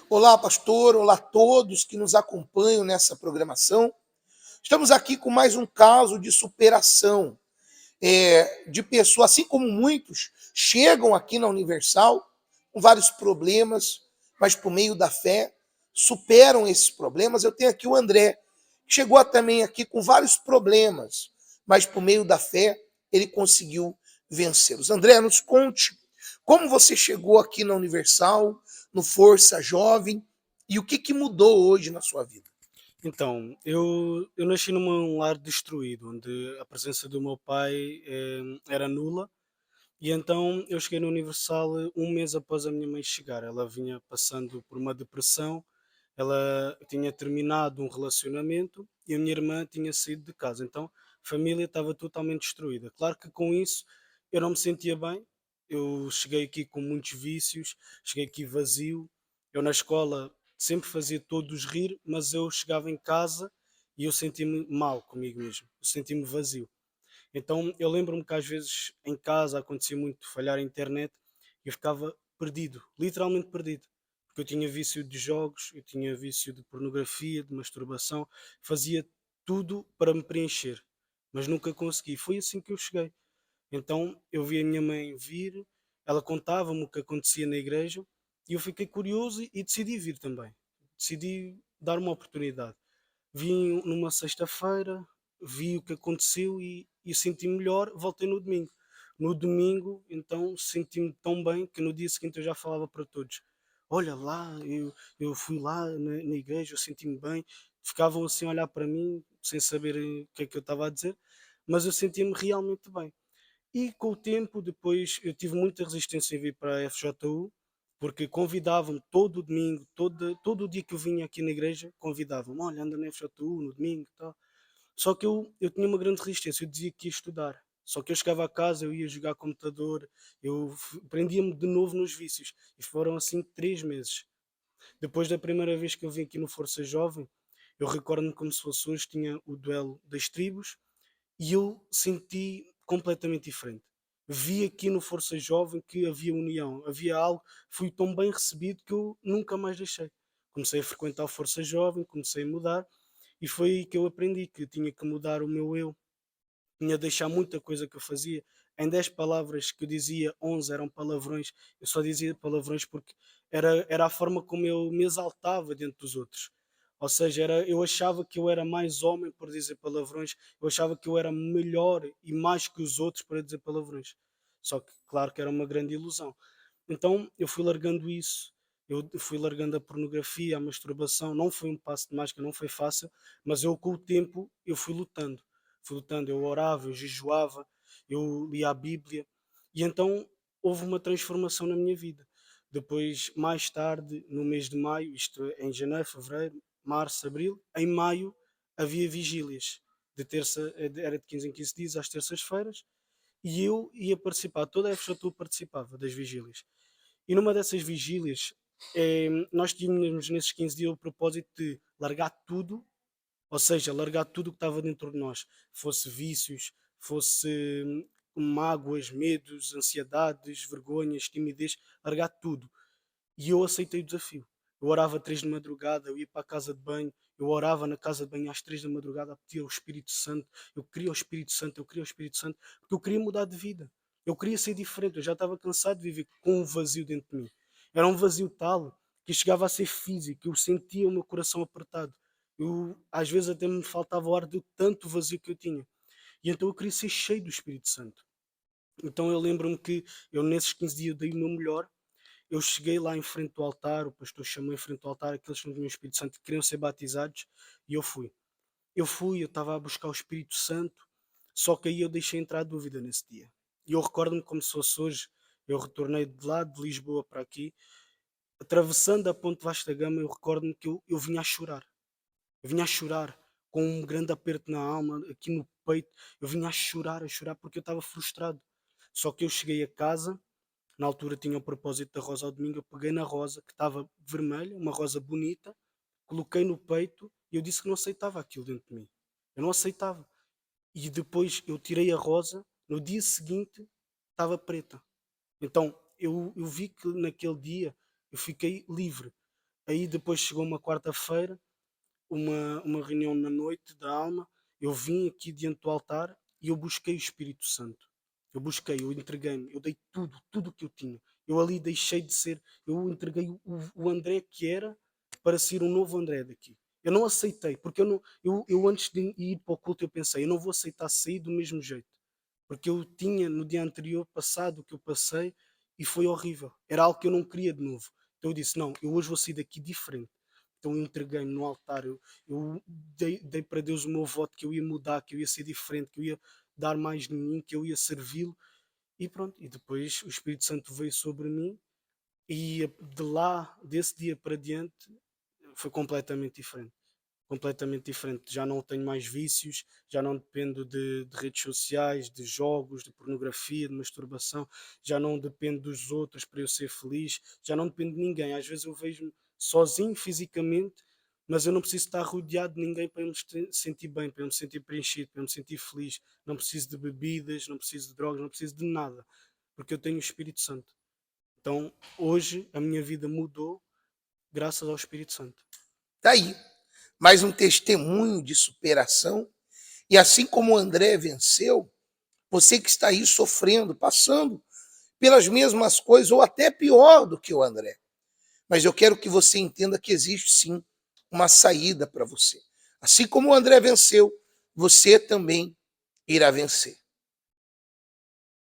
Olá, pastor. Olá a todos que nos acompanham nessa programação. Estamos aqui com mais um caso de superação de pessoas, assim como muitos chegam aqui na Universal com vários problemas, mas por meio da fé superam esses problemas. Eu tenho aqui o André, que chegou também aqui com vários problemas, mas por meio da fé ele conseguiu vencê-los. André, nos conte como você chegou aqui na Universal, no Força Jovem, e o que mudou hoje na sua vida. Então, eu nasci num lar destruído, onde a presença do meu pai era nula, e então eu cheguei no Universal um mês após a minha mãe chegar. Ela vinha passando por uma depressão, ela tinha terminado um relacionamento e a minha irmã tinha saído de casa. Então, a família estava totalmente destruída. Claro que com isso eu não me sentia bem. Eu cheguei aqui com muitos vícios, cheguei aqui vazio. Eu na escola sempre fazia todos rir, mas eu chegava em casa e eu sentia-me mal comigo mesmo. Eu sentia-me vazio. Então eu lembro-me que às vezes em casa acontecia muito falhar a internet e eu ficava perdido, literalmente perdido. Porque eu tinha vício de jogos, eu tinha vício de pornografia, de masturbação, fazia tudo para me preencher, mas nunca consegui. Foi assim que eu cheguei. Então eu vi a minha mãe vir, ela contava-me o que acontecia na igreja e eu fiquei curioso e decidi vir também. Decidi dar uma oportunidade. Vim numa sexta-feira, vi o que aconteceu e senti-me melhor, voltei no domingo. No domingo, então, senti-me tão bem que no dia seguinte eu já falava para todos: "Olha lá, eu fui lá na igreja, eu senti-me bem". Ficavam assim a olhar para mim, sem saber o que é que eu estava a dizer, mas eu sentia-me realmente bem. E com o tempo, depois, eu tive muita resistência em vir para a FJU, porque convidavam-me todo o domingo, todo o dia que eu vinha aqui na igreja, convidavam-me: "Olha, anda na FJU no domingo e tal". Só que eu tinha uma grande resistência, eu dizia que ia estudar. Só que eu chegava a casa, eu ia jogar computador, prendia-me de novo nos vícios. E foram assim 3 meses. Depois da primeira vez que eu vim aqui no Força Jovem, eu recordo-me como se fosse hoje, tinha o duelo das tribos e eu senti completamente diferente. Vi aqui no Força Jovem que havia união, havia algo, fui tão bem recebido que eu nunca mais deixei. Comecei a frequentar o Força Jovem, comecei a mudar e foi aí que eu aprendi que tinha que mudar o meu eu, tinha de deixar muita coisa que eu fazia. Em 10 palavras que eu dizia, 11 eram palavrões. Eu só dizia palavrões porque era a forma como eu me exaltava dentro dos outros. Ou seja, eu achava que eu era mais homem por dizer palavrões, eu achava que eu era melhor e mais que os outros para dizer palavrões. Só que, claro que era uma grande ilusão. Então eu fui largando isso, eu fui largando a pornografia, a masturbação. Não foi um passo de mágica, não foi fácil, mas eu com o tempo eu fui lutando. Fui lutando, eu orava, eu jejuava, eu lia a Bíblia e então houve uma transformação na minha vida. Depois, mais tarde, no mês de maio, isto é, em janeiro, fevereiro, março, abril, em maio havia vigílias. De terça, era de 15 em 15 dias, às terças-feiras, e eu ia participar, toda a FJU participava das vigílias. E numa dessas vigílias, nós tínhamos nesses 15 dias o propósito de largar tudo, ou seja, largar tudo o que estava dentro de nós, fosse vícios, fosse mágoas, medos, ansiedades, vergonhas, timidez, largar tudo. E eu aceitei o desafio. Eu orava 3 de madrugada, eu ia para a casa de banho, eu orava na casa de banho às 3 da madrugada a pedir ao Espírito Santo. Eu queria o Espírito Santo, eu queria o Espírito Santo, porque eu queria mudar de vida. Eu queria ser diferente, eu já estava cansado de viver com um vazio dentro de mim. Era um vazio tal que chegava a ser físico, eu sentia o meu coração apertado. Às vezes até me faltava o ar de tanto vazio que eu tinha. E então eu queria ser cheio do Espírito Santo. Então eu lembro-me que eu nesses 15 dias dei o meu melhor. Eu cheguei lá em frente do altar, o pastor chamou em frente do altar aqueles que não tinham o Espírito Santo que queriam ser batizados e eu fui. Eu estava a buscar o Espírito Santo, só que aí eu deixei entrar a dúvida nesse dia. E eu recordo-me como se fosse hoje, eu retornei de lá de Lisboa para aqui, atravessando a ponte Vasco da Gama, eu recordo-me que eu vinha a chorar. Eu vinha a chorar, com um grande aperto na alma, aqui no peito, eu vinha a chorar porque eu estava frustrado. Só que eu cheguei a casa, na altura tinha o propósito da rosa ao domingo, eu peguei na rosa que estava vermelha, uma rosa bonita, coloquei no peito e eu disse que não aceitava aquilo dentro de mim. Eu não aceitava. E depois eu tirei a rosa, no dia seguinte estava preta. Então eu vi que naquele dia eu fiquei livre. Aí depois chegou uma quarta-feira, uma reunião na noite da alma, eu vim aqui diante do altar e eu busquei o Espírito Santo. Eu busquei, eu entreguei-me, eu dei tudo, tudo o que eu tinha. Eu ali deixei de ser, eu entreguei o André que era para ser um novo André daqui. Eu não aceitei, porque eu antes de ir para o culto eu pensei, eu não vou aceitar sair do mesmo jeito. Porque eu tinha no dia anterior passado o que eu passei e foi horrível. Era algo que eu não queria de novo. Então eu disse, não, eu hoje vou sair daqui diferente. Então eu entreguei-me no altar, eu dei para Deus o meu voto que eu ia mudar, que eu ia ser diferente, que eu ia dar mais de mim, que eu ia servi-lo. E pronto, e depois o Espírito Santo veio sobre mim e de lá, desse dia para diante, foi completamente diferente. Completamente diferente. Já não tenho mais vícios, já não dependo de redes sociais, de jogos, de pornografia, de masturbação, já não dependo dos outros para eu ser feliz, já não dependo de ninguém. Às vezes eu vejo-me sozinho fisicamente, mas eu não preciso estar rodeado de ninguém para eu me sentir bem, para eu me sentir preenchido, para eu me sentir feliz. Não preciso de bebidas, não preciso de drogas, não preciso de nada, porque eu tenho o Espírito Santo. Então, hoje a minha vida mudou graças ao Espírito Santo. Está aí, mais um testemunho de superação. E assim como o André venceu, você que está aí sofrendo, passando pelas mesmas coisas, ou até pior do que o André. Mas eu quero que você entenda que existe sim uma saída para você. Assim como o André venceu, você também irá vencer.